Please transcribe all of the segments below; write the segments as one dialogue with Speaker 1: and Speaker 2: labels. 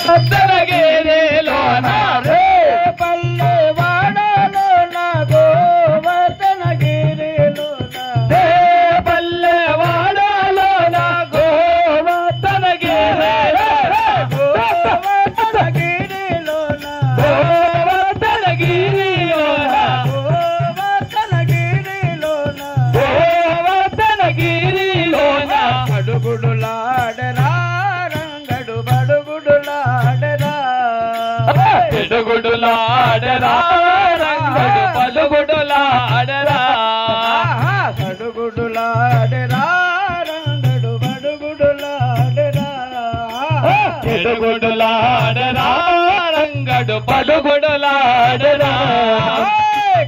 Speaker 1: గోవర్ధనగిరిలోన రే పల్లె వాడలోన గోవర్ధనగిరిలోన రే పల్లె వాడలోన గోవర్ధనగిరిలోన గోవర్ధనగిరిలోన గోవర్ధనగిరిలోన గోవర్ధనగిరిలోన గోవర్ధనగిరిలోన అడుగుడులాడరా రంగడు బడుగుడులాడరా పిడుగుడులాడరా రంగడు బడుగుడులాడరా అడుగుడులాడరా రంగడు బడుగుడులాడరా పిడుగుడులాడరా రంగడు బడుగుడులాడరా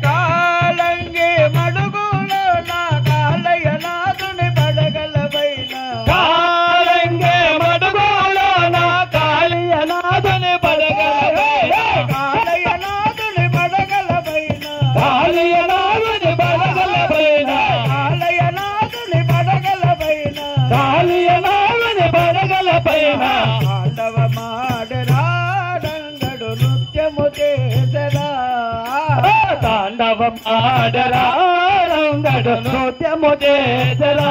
Speaker 1: కాలంగి మడుగులో నా కాళయ్యనాథుని పడగలవైన కాలంగి మడుగులో నా కాళయ్యనాథుని పడగలవైన కాళయ్యనాథుని పడగలవైన కాళయ్యనాథుని పడగలవైన కాళయ్యనాథుని పడగలవైన కాళయ్యనాథుని పడగలవైన ఆండవ మాడరా రంగడు నృత్యము చేసరా తాండవం ఆడరా రంగడు నృత్యము చేసరా